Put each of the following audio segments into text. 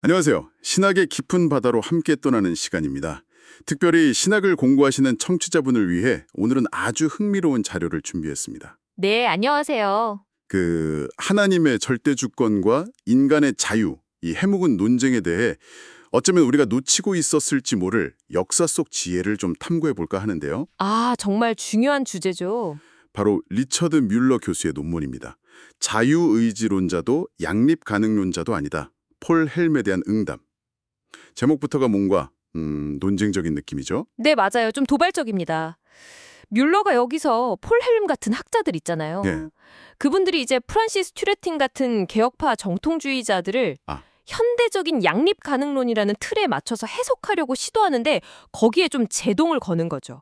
안녕하세요. 신학의 깊은 바다로 함께 떠나는 시간입니다. 특별히 신학을 공부하시는 청취자분을 위해 오늘은 아주 흥미로운 자료를 준비했습니다. 네, 안녕하세요. 하나님의 절대 주권과 인간의 자유, 이 해묵은 논쟁에 대해 어쩌면 우리가 놓치고 있었을지 모를 역사 속 지혜를 좀 탐구해 볼까 하는데요. 아, 정말 중요한 주제죠. 바로 리처드 뮬러 교수의 논문입니다. 자유의지론자도 양립가능론자도 아니다. 폴 헬름에 대한 응답. 제목부터가 뭔가 논쟁적인 느낌이죠. 네, 맞아요. 좀 도발적입니다. 뮬러가 여기서 폴 헬름 같은 학자들 있잖아요. 네. 그분들이 이제 프란시스 튜레팅 같은 개혁파 정통주의자들을 현대적인 양립가능론이라는 틀에 맞춰서 해석하려고 시도하는데 거기에 좀 제동을 거는 거죠.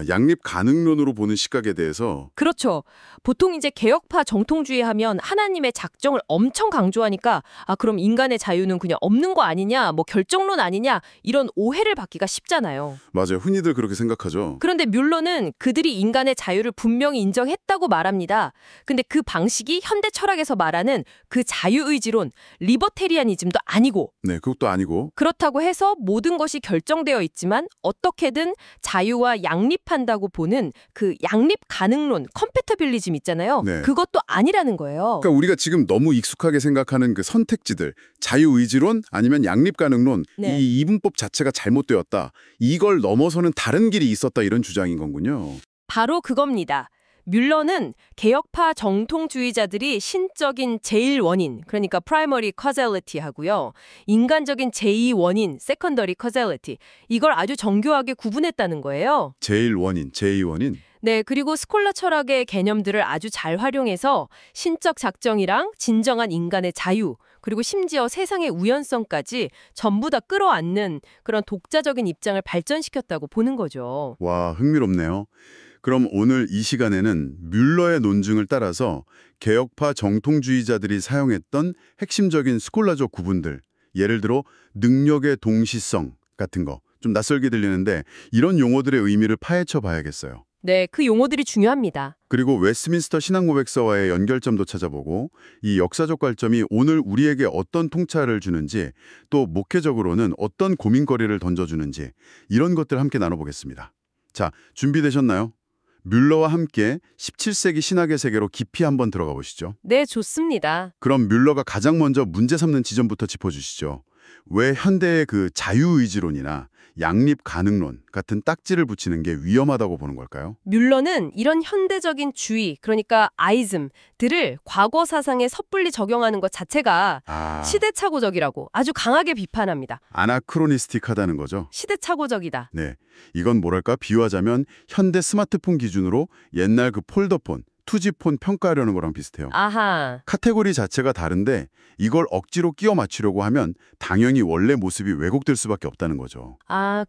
양립가능론으로 보는 시각에 대해서 그렇죠. 보통 이제 개혁파 정통주의 하면 하나님의 작정을 엄청 강조하니까 그럼 인간의 자유는 그냥 없는 거 아니냐, 뭐 결정론 아니냐 이런 오해를 받기가 쉽잖아요. 맞아요. 흔히들 그렇게 생각하죠. 그런데 뮬러는 그들이 인간의 자유를 분명히 인정했다고 말합니다. 근데 그 방식이 현대 철학에서 말하는 그 자유의지론, 리버테리아니즘도 아니고 네, 그것도 아니고 그렇다고 해서 모든 것이 결정되어 있지만 어떻게든 자유와 양립한다고 보는 그 양립가능론, 컴패터빌리즘 있잖아요. 네. 그것도 아니라는 거예요. 그러니까 우리가 지금 너무 익숙하게 생각하는 그 선택지들, 자유의지론 아니면 양립가능론, 네. 이 이분법 자체가 잘못되었다. 이걸 넘어서는 다른 길이 있었다 이런 주장인 거군요. 바로 그겁니다. 뮬러는 개혁파 정통주의자들이 신적인 제일 원인, 그러니까 primary causality 하고요. 인간적인 제2 원인, secondary causality. 이걸 아주 정교하게 구분했다는 거예요. 제일 원인, 제2 원인. 네, 그리고 스콜라 철학의 개념들을 아주 잘 활용해서 신적 작정이랑 진정한 인간의 자유, 그리고 심지어 세상의 우연성까지 전부 다 끌어안는 그런 독자적인 입장을 발전시켰다고 보는 거죠. 와, 흥미롭네요. 그럼 오늘 이 시간에는 뮬러의 논증을 따라서 개혁파 정통주의자들이 사용했던 핵심적인 스콜라적 구분들, 예를 들어 능력의 동시성 같은 거, 좀 낯설게 들리는데 이런 용어들의 의미를 파헤쳐 봐야겠어요. 네, 그 용어들이 중요합니다. 그리고 웨스트민스터 신앙고백서와의 연결점도 찾아보고 이 역사적 관점이 오늘 우리에게 어떤 통찰을 주는지 또 목회적으로는 어떤 고민거리를 던져주는지 이런 것들 함께 나눠보겠습니다. 자, 준비되셨나요? 뮬러와 함께 17세기 신학의 세계로 깊이 한번 들어가 보시죠. 네, 좋습니다. 그럼 뮬러가 가장 먼저 문제 삼는 지점부터 짚어주시죠. 왜 현대의 그 자유의지론이나 양립가능론 같은 딱지를 붙이는 게 위험하다고 보는 걸까요? 뮬러는 이런 현대적인 주의, 그러니까 아이즘들을 과거 사상에 섣불리 적용하는 것 자체가 시대착오적이라고 아주 강하게 비판합니다. 아나크로니스틱하다는 거죠. 시대착오적이다. 네, 이건 뭐랄까 비유하자면 현대 스마트폰 기준으로 옛날 그 폴더폰, 투지폰 평가하려는 거랑 비슷해요. 아하. 카테고리 자체가 다른데 이걸 억지로 끼워 맞추려고 하면 당연히 원래 모습이 왜곡될 수밖에 없다는 거죠.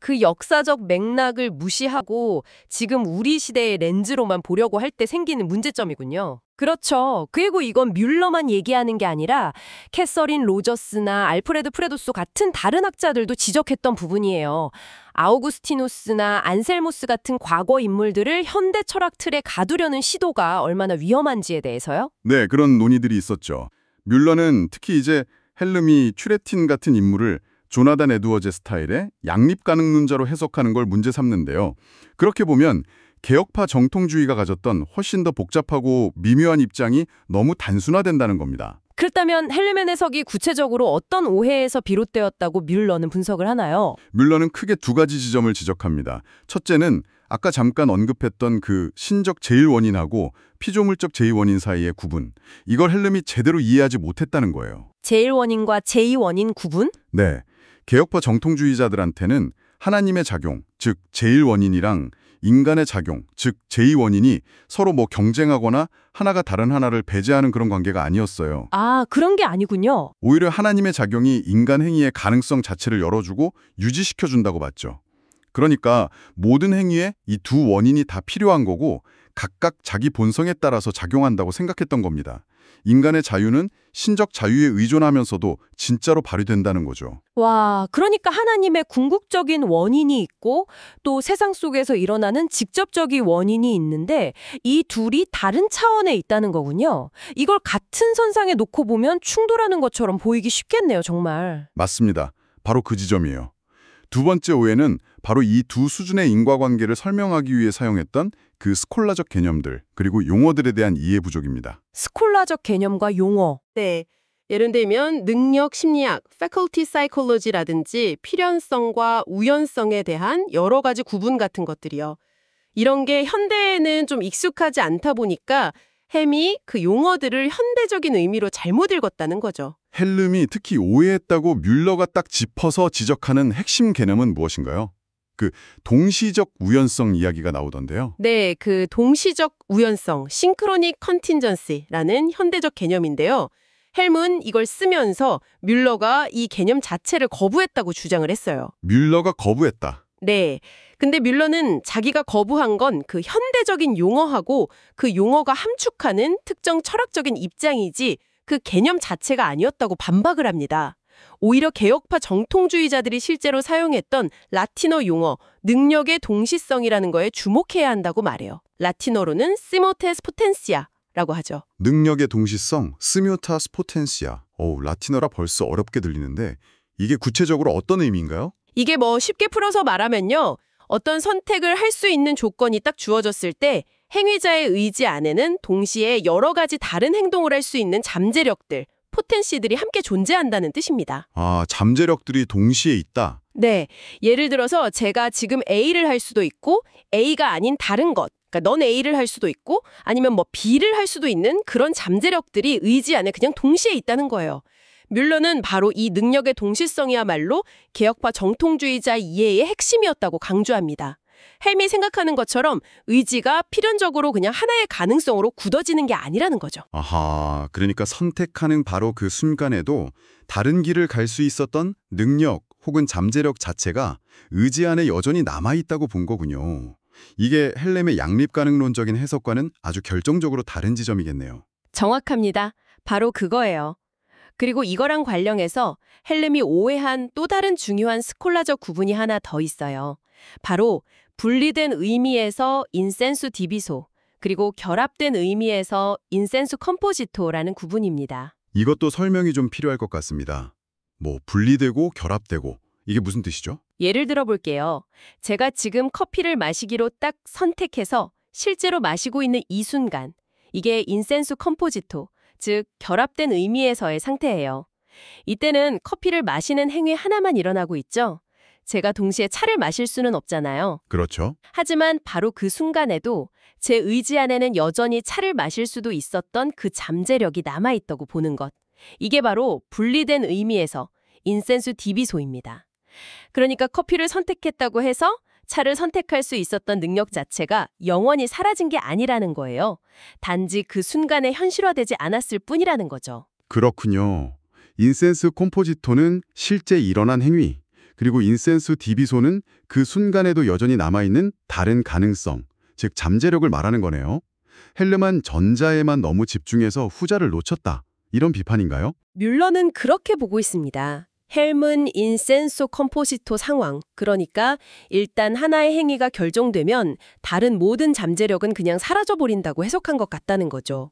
그 역사적 맥락을 무시하고 지금 우리 시대의 렌즈로만 보려고 할 때 생기는 문제점이군요. 그렇죠. 그리고 이건 뮬러만 얘기하는 게 아니라 캐서린 로저스나 알프레드 프레도스 같은 다른 학자들도 지적했던 부분이에요. 아우구스티누스나 안셀모스 같은 과거 인물들을 현대 철학 틀에 가두려는 시도가 얼마나 위험한지에 대해서요. 네, 그런 논의들이 있었죠. 뮬러는 특히 이제 헬름이 튜레틴 같은 인물을 조나단 에드워즈 스타일의 양립가능론자로 해석하는 걸 문제 삼는데요. 그렇게 보면 개혁파 정통주의가 가졌던 훨씬 더 복잡하고 미묘한 입장이 너무 단순화된다는 겁니다. 그렇다면 헬름의 해석이 구체적으로 어떤 오해에서 비롯되었다고 뮬러는 분석을 하나요? 뮬러는 크게 두 가지 지점을 지적합니다. 첫째는 아까 잠깐 언급했던 그 신적 제1원인하고 피조물적 제2원인 사이의 구분. 이걸 헬름이 제대로 이해하지 못했다는 거예요. 제1원인과 제2원인 구분? 네. 개혁파 정통주의자들한테는 하나님의 작용, 즉 제1원인이랑 인간의 작용, 즉 제2원인이 서로 경쟁하거나 하나가 다른 하나를 배제하는 그런 관계가 아니었어요. 그런 게 아니군요. 오히려 하나님의 작용이 인간 행위의 가능성 자체를 열어주고 유지시켜준다고 봤죠. 그러니까 모든 행위에 이 두 원인이 다 필요한 거고 각각 자기 본성에 따라서 작용한다고 생각했던 겁니다. 인간의 자유는 신적 자유에 의존하면서도 진짜로 발휘된다는 거죠. 와, 그러니까 하나님의 궁극적인 원인이 있고 또 세상 속에서 일어나는 직접적인 원인이 있는데 이 둘이 다른 차원에 있다는 거군요. 이걸 같은 선상에 놓고 보면 충돌하는 것처럼 보이기 쉽겠네요, 정말. 맞습니다. 바로 그 지점이에요. 두 번째 오해는 바로 이 두 수준의 인과관계를 설명하기 위해 사용했던 그 스콜라적 개념들, 그리고 용어들에 대한 이해 부족입니다. 스콜라적 개념과 용어. 네. 예를 들면 능력 심리학, faculty psychology라든지 필연성과 우연성에 대한 여러 가지 구분 같은 것들이요. 이런 게 현대에는 좀 익숙하지 않다 보니까 햄이 그 용어들을 현대적인 의미로 잘못 읽었다는 거죠. 헬름이 특히 오해했다고 뮬러가 딱 짚어서 지적하는 핵심 개념은 무엇인가요? 그 동시적 우연성 이야기가 나오던데요. 네, 그 동시적 우연성, 싱크로닉 컨틴전시라는 현대적 개념인데요. 헬문 이걸 쓰면서 뮬러가 이 개념 자체를 거부했다고 주장을 했어요. 뮬러가 거부했다. 네. 근데 뮬러는 자기가 거부한 건 그 현대적인 용어하고 그 용어가 함축하는 특정 철학적인 입장이지 그 개념 자체가 아니었다고 반박을 합니다. 오히려 개혁파 정통주의자들이 실제로 사용했던 라틴어 용어, 능력의 동시성이라는 거에 주목해야 한다고 말해요. 라틴어로는 시모테스 포텐시아라고 하죠. 능력의 동시성, 스미오타스 포텐시아. 라틴어라 벌써 어렵게 들리는데 이게 구체적으로 어떤 의미인가요? 이게 뭐 쉽게 풀어서 말하면요. 어떤 선택을 할 수 있는 조건이 딱 주어졌을 때 행위자의 의지 안에는 동시에 여러 가지 다른 행동을 할 수 있는 잠재력들, 포텐시들이 함께 존재한다는 뜻입니다. 아, 잠재력들이 동시에 있다. 네. 예를 들어서 제가 지금 A를 할 수도 있고 A가 아닌 다른 것, 그러니까 넌 A를 할 수도 있고 아니면 뭐 B를 할 수도 있는 그런 잠재력들이 의지 안에 그냥 동시에 있다는 거예요. 뮬러는 바로 이 능력의 동시성이야말로 개혁파 정통주의자 이해의 핵심이었다고 강조합니다. 헬미 생각하는 것처럼 의지가 필연적으로 그냥 하나의 가능성으로 굳어지는 게 아니라는 거죠. 아하, 그러니까 선택하는 바로 그 순간에도 다른 길을 갈 수 있었던 능력 혹은 잠재력 자체가 의지 안에 여전히 남아있다고 본 거군요. 이게 헬렘의 양립가능론적인 해석과는 아주 결정적으로 다른 지점이겠네요. 정확합니다. 바로 그거예요. 그리고 이거랑 관련해서 헬름이 오해한 또 다른 중요한 스콜라적 구분이 하나 더 있어요. 바로 분리된 의미에서 인센수 디비소, 그리고 결합된 의미에서 인센수 컴포지토라는 구분입니다. 이것도 설명이 좀 필요할 것 같습니다. 뭐 분리되고 결합되고 이게 무슨 뜻이죠? 예를 들어 볼게요. 제가 지금 커피를 마시기로 딱 선택해서 실제로 마시고 있는 이 순간, 이게 인센수 컴포지토, 즉 결합된 의미에서의 상태예요. 이때는 커피를 마시는 행위 하나만 일어나고 있죠. 제가 동시에 차를 마실 수는 없잖아요. 그렇죠. 하지만 바로 그 순간에도 제 의지 안에는 여전히 차를 마실 수도 있었던 그 잠재력이 남아있다고 보는 것. 이게 바로 분리된 의미에서 인센수 디비소입니다. 그러니까 커피를 선택했다고 해서 차를 선택할 수 있었던 능력 자체가 영원히 사라진 게 아니라는 거예요. 단지 그 순간에 현실화되지 않았을 뿐이라는 거죠. 그렇군요. 인센스 콤포지토는 실제 일어난 행위, 그리고 인센수 디비소는 그 순간에도 여전히 남아있는 다른 가능성, 즉 잠재력을 말하는 거네요. 헬름은 전자에만 너무 집중해서 후자를 놓쳤다. 이런 비판인가요? 뮬러는 그렇게 보고 있습니다. 헬문 인센소 컴포지토 상황, 그러니까 일단 하나의 행위가 결정되면 다른 모든 잠재력은 그냥 사라져버린다고 해석한 것 같다는 거죠.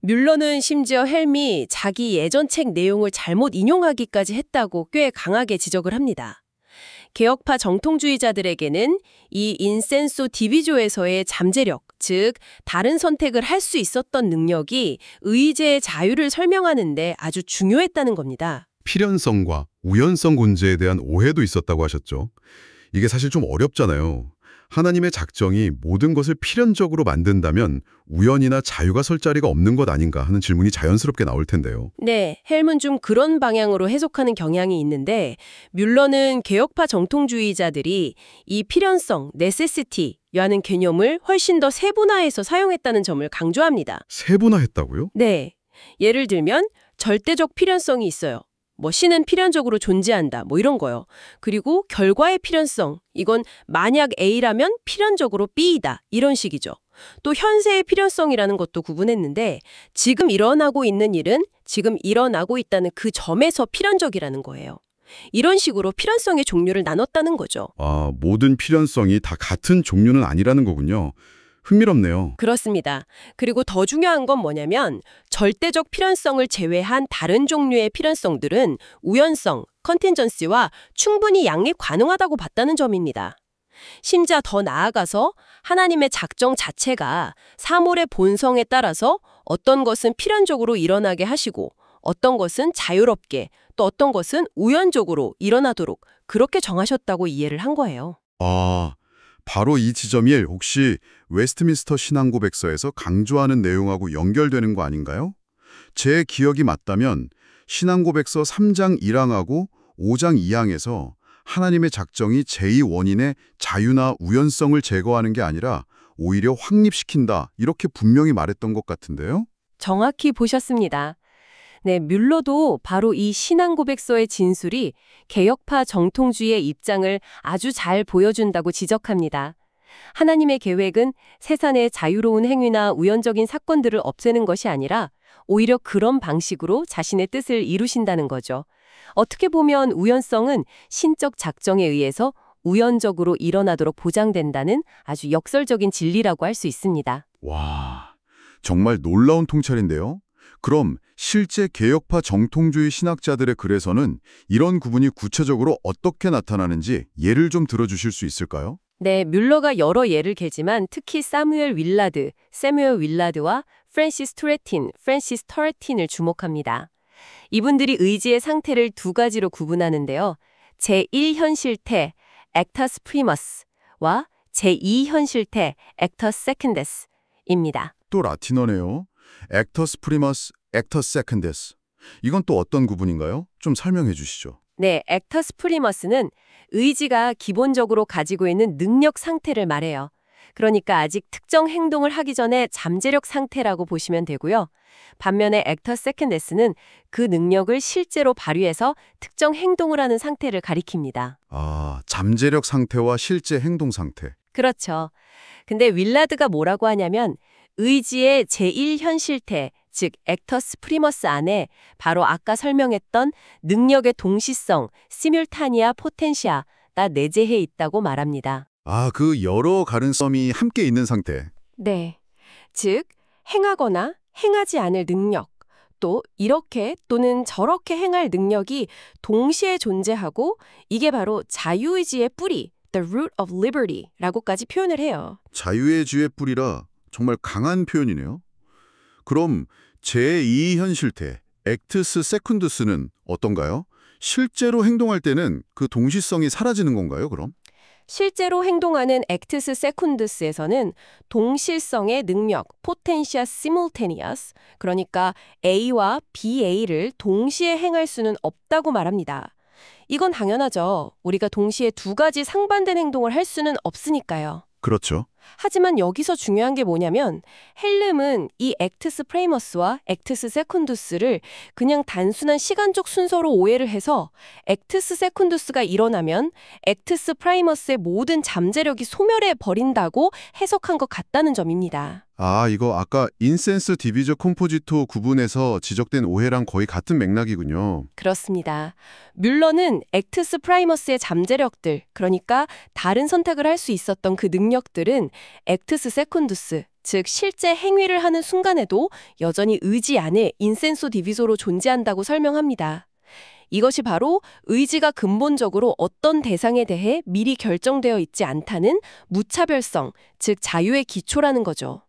뮬러는 심지어 헬미 자기 예전 책 내용을 잘못 인용하기까지 했다고 꽤 강하게 지적을 합니다. 개혁파 정통주의자들에게는 이 인센소 디비조에서의 잠재력, 즉 다른 선택을 할 수 있었던 능력이 의제의 자유를 설명하는데 아주 중요했다는 겁니다. 필연성과 우연성 문제에 대한 오해도 있었다고 하셨죠. 이게 사실 좀 어렵잖아요. 하나님의 작정이 모든 것을 필연적으로 만든다면 우연이나 자유가 설 자리가 없는 것 아닌가 하는 질문이 자연스럽게 나올 텐데요. 네, 헬문 좀 그런 방향으로 해석하는 경향이 있는데 뮬러는 개혁파 정통주의자들이 이 필연성, necessity라는 개념을 훨씬 더 세분화해서 사용했다는 점을 강조합니다. 세분화했다고요? 네, 예를 들면 절대적 필연성이 있어요. 뭐 신은 필연적으로 존재한다, 뭐 이런 거요. 그리고 결과의 필연성, 이건 만약 A라면 필연적으로 B이다, 이런 식이죠. 또 현세의 필연성이라는 것도 구분했는데 지금 일어나고 있는 일은 지금 일어나고 있다는 그 점에서 필연적이라는 거예요. 이런 식으로 필연성의 종류를 나눴다는 거죠. 아, 모든 필연성이 다 같은 종류는 아니라는 거군요. 흥미롭네요. 그렇습니다. 그리고 더 중요한 건 뭐냐면 절대적 필연성을 제외한 다른 종류의 필연성들은 우연성, 컨틴전시와 충분히 양립 가능하다고 봤다는 점입니다. 심지어 더 나아가서 하나님의 작정 자체가 사물의 본성에 따라서 어떤 것은 필연적으로 일어나게 하시고 어떤 것은 자유롭게 또 어떤 것은 우연적으로 일어나도록 그렇게 정하셨다고 이해를 한 거예요. 아, 바로 이 지점이 혹시 웨스트민스터 신앙고백서에서 강조하는 내용하고 연결되는 거 아닌가요? 제 기억이 맞다면 신앙고백서 3장 1항하고 5장 2항에서 하나님의 작정이 제2원인의 자유나 우연성을 제거하는 게 아니라 오히려 확립시킨다 이렇게 분명히 말했던 것 같은데요? 정확히 보셨습니다. 네, 뮬러도 바로 이 신앙고백서의 진술이 개혁파 정통주의의 입장을 아주 잘 보여준다고 지적합니다. 하나님의 계획은 세상의 자유로운 행위나 우연적인 사건들을 없애는 것이 아니라 오히려 그런 방식으로 자신의 뜻을 이루신다는 거죠. 어떻게 보면 우연성은 신적 작정에 의해서 우연적으로 일어나도록 보장된다는 아주 역설적인 진리라고 할 수 있습니다. 와, 정말 놀라운 통찰인데요? 그럼 실제 개혁파 정통주의 신학자들의 글에서는 이런 구분이 구체적으로 어떻게 나타나는지 예를 좀 들어주실 수 있을까요? 네, 뮬러가 여러 예를 개지만 특히 사뮤엘 윌라드와 프랜시스 터레틴을 주목합니다. 이분들이 의지의 상태를 두 가지로 구분하는데요. 제1현실태, actus primus와 제2현실태, actus secundus입니다. 또 라틴어네요. actus primus, actus secundus. 이건 또 어떤 구분인가요? 좀 설명해 주시죠. 네, actus primus는 의지가 기본적으로 가지고 있는 능력 상태를 말해요. 그러니까 아직 특정 행동을 하기 전에 잠재력 상태라고 보시면 되고요. 반면에 actus secundus는 그 능력을 실제로 발휘해서 특정 행동을 하는 상태를 가리킵니다. 아, 잠재력 상태와 실제 행동 상태. 그렇죠. 근데 윌라드가 뭐라고 하냐면 의지의 제1현실태, 즉 actus primus 안에 바로 아까 설명했던 능력의 동시성, 시뮬타니아 포텐시아가 내재해 있다고 말합니다. 아, 그 여러 가능성이 함께 있는 상태. 네. 즉, 행하거나 행하지 않을 능력, 또 이렇게 또는 저렇게 행할 능력이 동시에 존재하고 이게 바로 자유의지의 뿌리, the root of liberty라고까지 표현을 해요. 자유의 주의 뿌리라 정말 강한 표현이네요. 그럼 제2현실태, actus secundus는 어떤가요? 실제로 행동할 때는 그 동시성이 사라지는 건가요, 그럼? 실제로 행동하는 actus secundus에서는 동실성의 능력, potentia simultaneous, 그러니까 A와 BA를 동시에 행할 수는 없다고 말합니다. 이건 당연하죠. 우리가 동시에 두 가지 상반된 행동을 할 수는 없으니까요. 그렇죠. 하지만 여기서 중요한 게 뭐냐면 헬름은 이 actus primus와 actus secundus를 그냥 단순한 시간적 순서로 오해를 해서 actus secundus가 일어나면 actus primus의 모든 잠재력이 소멸해 버린다고 해석한 것 같다는 점입니다. 아, 이거 아까 인센스 디비저 컴포지토 구분에서 지적된 오해랑 거의 같은 맥락이군요. 그렇습니다. 뮬러는 actus primus의 잠재력들, 그러니까 다른 선택을 할 수 있었던 그 능력들은 actus secundus, 즉 실제 행위를 하는 순간에도 여전히 의지 안에 인센소 디비소로 존재한다고 설명합니다. 이것이 바로 의지가 근본적으로 어떤 대상에 대해 미리 결정되어 있지 않다는 무차별성, 즉 자유의 기초라는 거죠.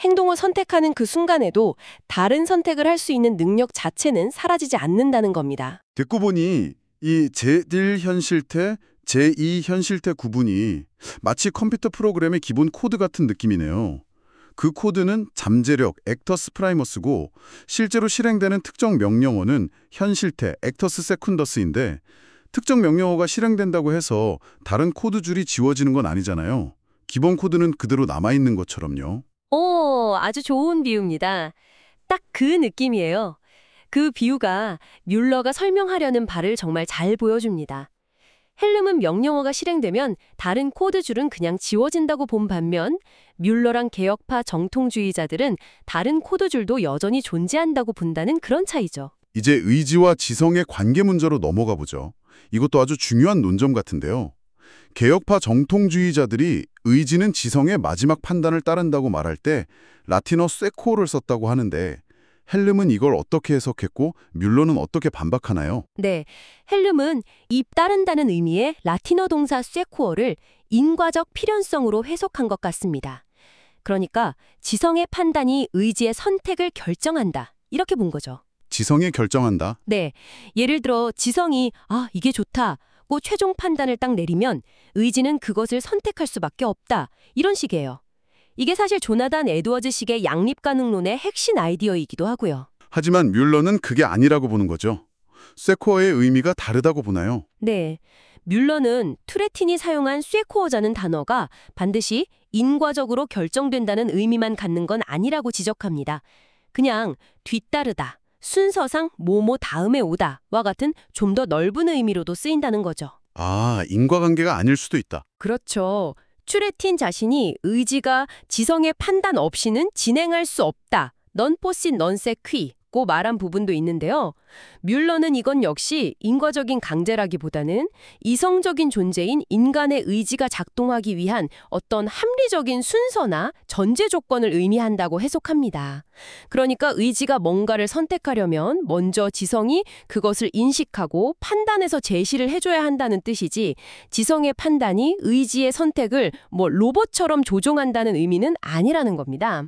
행동을 선택하는 그 순간에도 다른 선택을 할 수 있는 능력 자체는 사라지지 않는다는 겁니다. 듣고 보니 이 제1현실태, 제2현실태 구분이 마치 컴퓨터 프로그램의 기본 코드 같은 느낌이네요. 그 코드는 잠재력, 액터스 프라이머스고 실제로 실행되는 특정 명령어는 현실태, 액터스 세쿤더스인데 특정 명령어가 실행된다고 해서 다른 코드 줄이 지워지는 건 아니잖아요. 기본 코드는 그대로 남아있는 것처럼요. 오, 아주 좋은 비유입니다. 딱 그 느낌이에요. 그 비유가 뮬러가 설명하려는 바를 정말 잘 보여줍니다. 헬름은 명령어가 실행되면 다른 코드줄은 그냥 지워진다고 본 반면 뮬러랑 개혁파 정통주의자들은 다른 코드줄도 여전히 존재한다고 본다는 그런 차이죠. 이제 의지와 지성의 관계 문제로 넘어가 보죠. 이것도 아주 중요한 논점 같은데요. 개혁파 정통주의자들이 의지는 지성의 마지막 판단을 따른다고 말할 때 라틴어 쇠코어를 썼다고 하는데 헬름은 이걸 어떻게 해석했고 뮬러는 어떻게 반박하나요? 네, 헬름은 이 따른다는 의미의 라틴어 동사 쇠코어를 인과적 필연성으로 해석한 것 같습니다. 그러니까 지성의 판단이 의지의 선택을 결정한다. 이렇게 본 거죠. 지성에 결정한다. 네, 예를 들어 지성이 이게 좋다고 최종 판단을 딱 내리면 의지는 그것을 선택할 수밖에 없다. 이런 식이에요. 이게 사실 조나단 에드워즈식의 양립가능론의 핵심 아이디어이기도 하고요. 하지만 뮬러는 그게 아니라고 보는 거죠. 쇠코어의 의미가 다르다고 보나요? 네, 뮬러는 투레틴이 사용한 쇠코어자는 단어가 반드시 인과적으로 결정된다는 의미만 갖는 건 아니라고 지적합니다. 그냥 뒤따르다, 순서상 뭐뭐 다음에 오다와 같은 좀 더 넓은 의미로도 쓰인다는 거죠. 아, 인과관계가 아닐 수도 있다. 그렇죠. 츄레틴 자신이 의지가 지성의 판단 없이는 진행할 수 없다. non possit non sequi고 말한 부분도 있는데요. 뮬러는 이건 역시 인과적인 강제라기보다는 이성적인 존재인 인간의 의지가 작동하기 위한 어떤 합리적인 순서나 전제 조건을 의미한다고 해석합니다. 그러니까 의지가 뭔가를 선택하려면 먼저 지성이 그것을 인식하고 판단해서 제시를 해줘야 한다는 뜻이지 지성의 판단이 의지의 선택을 로봇처럼 조종한다는 의미는 아니라는 겁니다.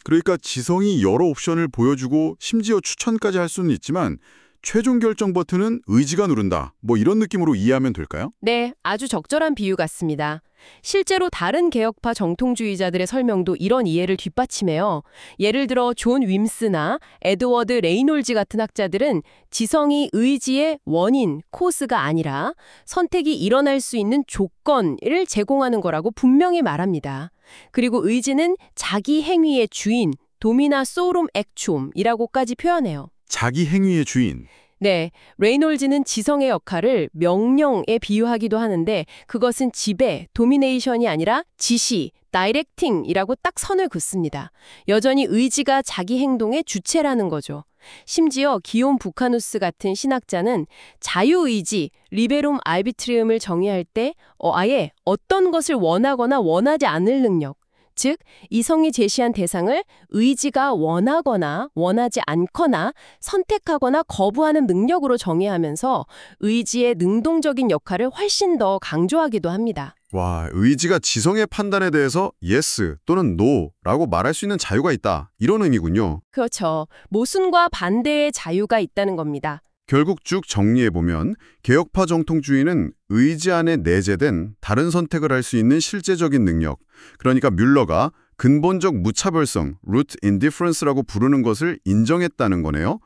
그러니까 지성이 여러 옵션을 보여주고 심지어 추천까지 할 수는 있지만 최종 결정 버튼은 의지가 누른다. 이런 느낌으로 이해하면 될까요? 네, 아주 적절한 비유 같습니다. 실제로 다른 개혁파 정통주의자들의 설명도 이런 이해를 뒷받침해요. 예를 들어 존 윈스나 에드워드 레이놀즈 같은 학자들은 지성이 의지의 원인, 코스가 아니라 선택이 일어날 수 있는 조건을 제공하는 거라고 분명히 말합니다. 그리고 의지는 자기 행위의 주인, 도미나 소름 액춤이라고까지 표현해요. 자기 행위의 주인. 네, 레이놀즈는 지성의 역할을 명령에 비유하기도 하는데 그것은 지배, 도미네이션이 아니라 지시, 다이렉팅이라고 딱 선을 긋습니다. 여전히 의지가 자기 행동의 주체라는 거죠. 심지어 기욤 부카누스 같은 신학자는 자유의지, 리베룸 알비트리움을 정의할 때 아예 어떤 것을 원하거나 원하지 않을 능력, 즉 이성이 제시한 대상을 의지가 원하거나 원하지 않거나 선택하거나 거부하는 능력으로 정의하면서 의지의 능동적인 역할을 훨씬 더 강조하기도 합니다. 와, 의지가 지성의 판단에 대해서 yes 또는 no라고 말할 수 있는 자유가 있다. 이런 의미군요. 그렇죠. 모순과 반대의 자유가 있다는 겁니다. 결국 쭉 정리해보면 개혁파 정통주의는 의지 안에 내재된 다른 선택을 할 수 있는 실제적인 능력, 그러니까 뮬러가 근본적 무차별성, root indifference라고 부르는 것을 인정했다는 거네요.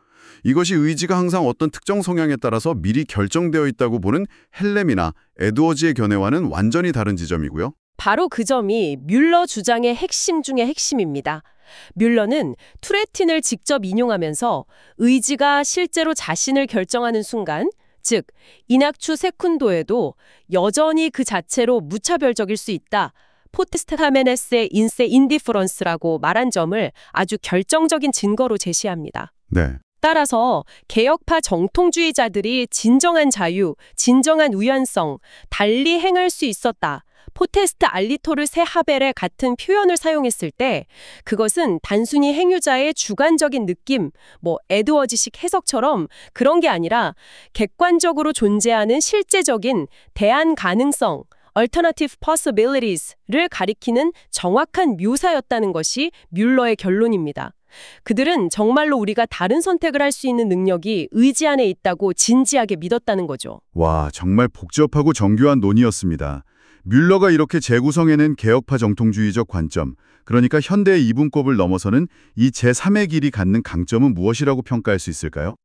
이것이 의지가 항상 어떤 특정 성향에 따라서 미리 결정되어 있다고 보는 헬렘이나 에드워즈의 견해와는 완전히 다른 지점이고요. 바로 그 점이 뮬러 주장의 핵심 중의 핵심입니다. 뮬러는 투레틴을 직접 인용하면서 의지가 실제로 자신을 결정하는 순간, 즉 인악추 세쿤도에도 여전히 그 자체로 무차별적일 수 있다. 포테스타메네스의 인세 인디프런스라고 말한 점을 아주 결정적인 증거로 제시합니다. 네. 따라서 개혁파 정통주의자들이 진정한 자유, 진정한 우연성, 달리 행할 수 있었다. 포테스트 알리토르 세 하벨의 같은 표현을 사용했을 때 그것은 단순히 행유자의 주관적인 느낌, 에드워즈식 해석처럼 그런 게 아니라 객관적으로 존재하는 실제적인 대안 가능성, alternative possibilities를 가리키는 정확한 묘사였다는 것이 뮬러의 결론입니다. 그들은 정말로 우리가 다른 선택을 할 수 있는 능력이 의지 안에 있다고 진지하게 믿었다는 거죠. 와, 정말 복잡하고 정교한 논의였습니다. 뮬러가 이렇게 재구성해낸 개혁파 정통주의적 관점, 그러니까 현대의 이분법을 넘어서는 이 제3의 길이 갖는 강점은 무엇이라고 평가할 수 있을까요?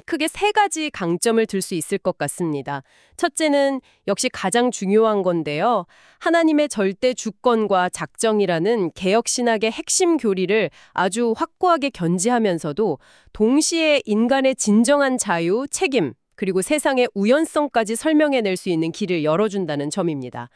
크게 세 가지 강점을 들 수 있을 것 같습니다. 첫째는 역시 가장 중요한 건데요. 하나님의 절대 주권과 작정이라는 개혁 신학의 핵심 교리를 아주 확고하게 견지하면서도 동시에 인간의 진정한 자유, 책임, 그리고 세상의 우연성까지 설명해낼 수 있는 길을 열어준다는 점입니다.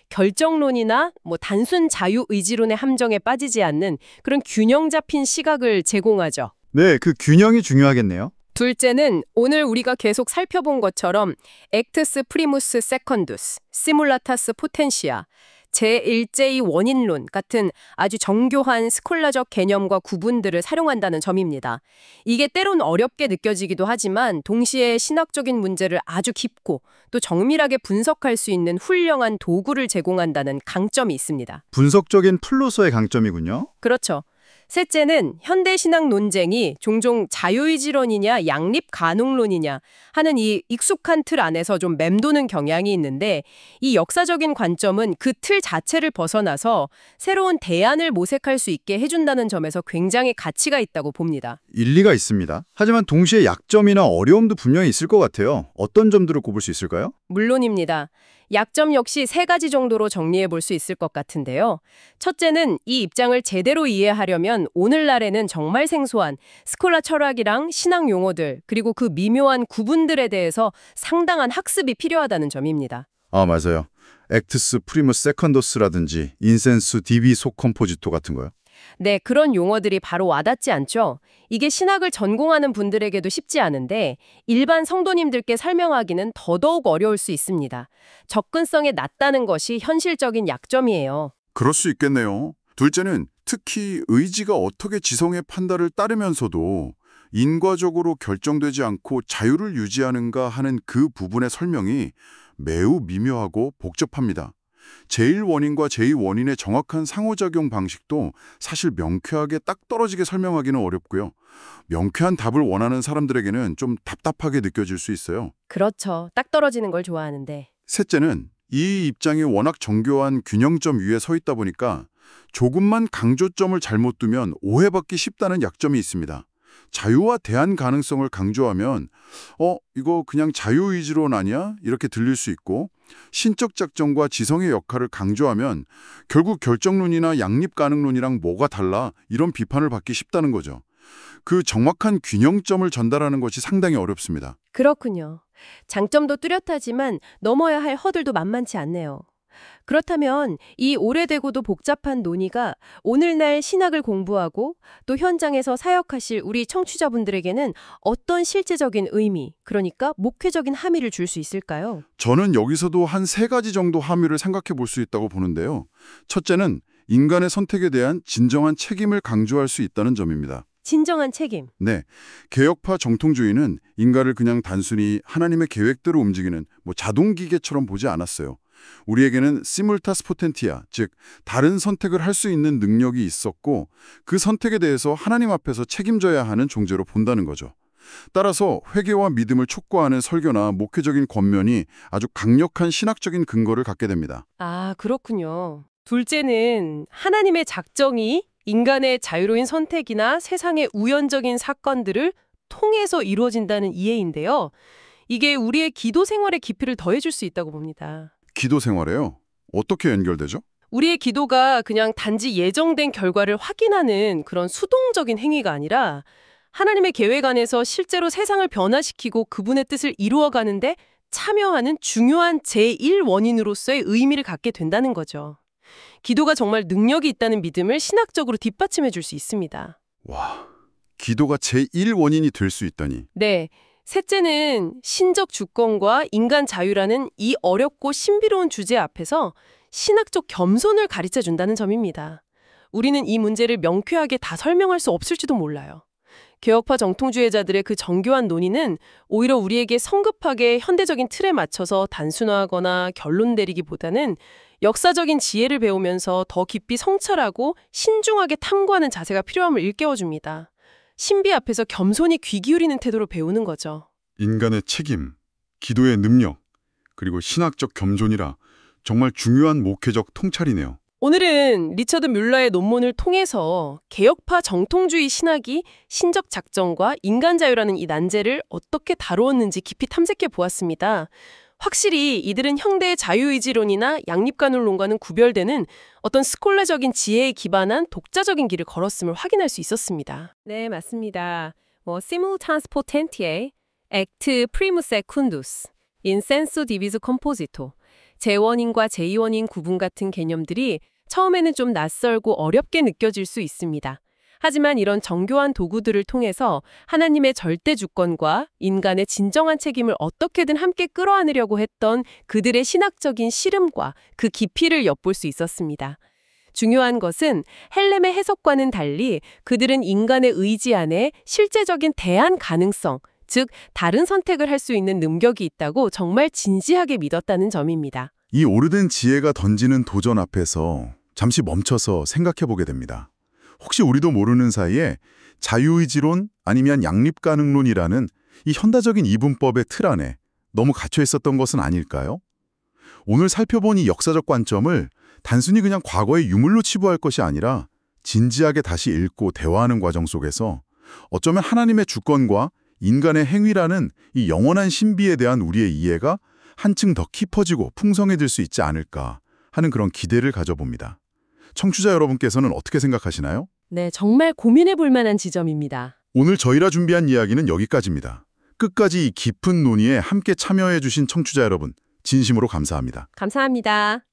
결정론이나 단순 자유의지론의 함정에 빠지지 않는 그런 균형 잡힌 시각을 제공하죠. 네, 그 균형이 중요하겠네요. 둘째는 오늘 우리가 계속 살펴본 것처럼 액트스 프리무스 세컨두스, 시뮬라타스 포텐시아, 제1제의 원인론 같은 아주 정교한 스콜라적 개념과 구분들을 사용한다는 점입니다. 이게 때론 어렵게 느껴지기도 하지만 동시에 신학적인 문제를 아주 깊고 또 정밀하게 분석할 수 있는 훌륭한 도구를 제공한다는 강점이 있습니다. 분석적인 툴로서의 강점이군요. 그렇죠. 셋째는 현대신학 논쟁이 종종 자유의지론이냐 양립가능론이냐 하는 이 익숙한 틀 안에서 좀 맴도는 경향이 있는데 이 역사적인 관점은 그 틀 자체를 벗어나서 새로운 대안을 모색할 수 있게 해준다는 점에서 굉장히 가치가 있다고 봅니다. 일리가 있습니다. 하지만 동시에 약점이나 어려움도 분명히 있을 것 같아요. 어떤 점들을 꼽을 수 있을까요? 물론입니다. 약점 역시 3가지 정도로 정리해 볼 수 있을 것 같은데요. 첫째는 이 입장을 제대로 이해하려면 오늘날에는 정말 생소한 스콜라 철학이랑 신학 용어들 그리고 그 미묘한 구분들에 대해서 상당한 학습이 필요하다는 점입니다. 아, 맞아요. 액트스 프리무스 세컨더스라든지 인센수 디비 소컴포지토 같은 거요. 네, 그런 용어들이 바로 와닿지 않죠? 이게 신학을 전공하는 분들에게도 쉽지 않은데 일반 성도님들께 설명하기는 더더욱 어려울 수 있습니다. 접근성에 낮다는 것이 현실적인 약점이에요. 그럴 수 있겠네요. 둘째는 특히 의지가 어떻게 지성의 판단을 따르면서도 인과적으로 결정되지 않고 자유를 유지하는가 하는 그 부분의 설명이 매우 미묘하고 복잡합니다. 제1원인과 제2원인의 정확한 상호작용 방식도 사실 명쾌하게 딱 떨어지게 설명하기는 어렵고요. 명쾌한 답을 원하는 사람들에게는 좀 답답하게 느껴질 수 있어요. 그렇죠. 딱 떨어지는 걸 좋아하는데. 셋째는 이 입장이 워낙 정교한 균형점 위에 서 있다 보니까 조금만 강조점을 잘못 두면 오해받기 쉽다는 약점이 있습니다. 자유와 대안 가능성을 강조하면 이거 그냥 자유의지론 아니야? 이렇게 들릴 수 있고 신적 작정과 지성의 역할을 강조하면 결국 결정론이나 양립가능론이랑 뭐가 달라? 이런 비판을 받기 쉽다는 거죠. 그 정확한 균형점을 전달하는 것이 상당히 어렵습니다. 그렇군요. 장점도 뚜렷하지만 넘어야 할 허들도 만만치 않네요. 그렇다면 이 오래되고도 복잡한 논의가 오늘날 신학을 공부하고 또 현장에서 사역하실 우리 청취자분들에게는 어떤 실제적인 의미, 그러니까 목회적인 함의를 줄 수 있을까요? 저는 여기서도 한 3가지 정도 함의를 생각해 볼 수 있다고 보는데요. 첫째는 인간의 선택에 대한 진정한 책임을 강조할 수 있다는 점입니다. 진정한 책임. 네, 개혁파 정통주의는 인간을 그냥 단순히 하나님의 계획대로 움직이는 자동기계처럼 보지 않았어요. 우리에게는 시뮬타스 포텐티아, 즉 다른 선택을 할 수 있는 능력이 있었고 그 선택에 대해서 하나님 앞에서 책임져야 하는 존재로 본다는 거죠. 따라서 회개와 믿음을 촉구하는 설교나 목회적인 권면이 아주 강력한 신학적인 근거를 갖게 됩니다. 아, 그렇군요. 둘째는 하나님의 작정이 인간의 자유로운 선택이나 세상의 우연적인 사건들을 통해서 이루어진다는 이해인데요. 이게 우리의 기도 생활의 깊이를 더해줄 수 있다고 봅니다. 기도 생활에요? 어떻게 연결되죠? 우리의 기도가 그냥 단지 예정된 결과를 확인하는 그런 수동적인 행위가 아니라 하나님의 계획 안에서 실제로 세상을 변화시키고 그분의 뜻을 이루어가는데 참여하는 중요한 제1원인으로서의 의미를 갖게 된다는 거죠. 기도가 정말 능력이 있다는 믿음을 신학적으로 뒷받침해 줄 수 있습니다. 와, 기도가 제1원인이 될 수 있다니. 네. 셋째는 신적 주권과 인간 자유라는 이 어렵고 신비로운 주제 앞에서 신학적 겸손을 가르쳐 준다는 점입니다. 우리는 이 문제를 명쾌하게 다 설명할 수 없을지도 몰라요. 개혁파 정통주의자들의 그 정교한 논의는 오히려 우리에게 성급하게 현대적인 틀에 맞춰서 단순화하거나 결론 내리기보다는 역사적인 지혜를 배우면서 더 깊이 성찰하고 신중하게 탐구하는 자세가 필요함을 일깨워줍니다. 신비 앞에서 겸손히 귀 기울이는 태도로 배우는 거죠. 인간의 책임, 기도의 능력, 그리고 신학적 겸손이라 정말 중요한 목회적 통찰이네요. 오늘은 리처드 뮬러의 논문을 통해서 개혁파 정통주의 신학이 신적 작정과 인간 자유라는 이 난제를 어떻게 다루었는지 깊이 탐색해 보았습니다. 확실히 이들은 현대의 자유의지론이나 양립가능론과는 구별되는 어떤 스콜라적인 지혜에 기반한 독자적인 길을 걸었음을 확인할 수 있었습니다. 네, 맞습니다. simultaneous potentiae, 액트 프리무 세쿤두스, 인센소 디비스 컴포지토, 제1인과 제2원인 구분 같은 개념들이 처음에는 좀 낯설고 어렵게 느껴질 수 있습니다. 하지만 이런 정교한 도구들을 통해서 하나님의 절대 주권과 인간의 진정한 책임을 어떻게든 함께 끌어안으려고 했던 그들의 신학적인 씨름과 그 깊이를 엿볼 수 있었습니다. 중요한 것은 헬렘의 해석과는 달리 그들은 인간의 의지 안에 실제적인 대안 가능성, 즉 다른 선택을 할 수 있는 능력이 있다고 정말 진지하게 믿었다는 점입니다. 이 오래된 지혜가 던지는 도전 앞에서 잠시 멈춰서 생각해 보게 됩니다. 혹시 우리도 모르는 사이에 자유의지론 아니면 양립가능론이라는 이 현대적인 이분법의 틀 안에 너무 갇혀 있었던 것은 아닐까요? 오늘 살펴본 이 역사적 관점을 단순히 그냥 과거의 유물로 치부할 것이 아니라 진지하게 다시 읽고 대화하는 과정 속에서 어쩌면 하나님의 주권과 인간의 행위라는 이 영원한 신비에 대한 우리의 이해가 한층 더 깊어지고 풍성해질 수 있지 않을까 하는 그런 기대를 가져봅니다. 청취자 여러분께서는 어떻게 생각하시나요? 네, 정말 고민해 볼 만한 지점입니다. 오늘 저희라 준비한 이야기는 여기까지입니다. 끝까지 이 깊은 논의에 함께 참여해 주신 청취자 여러분, 진심으로 감사합니다. 감사합니다.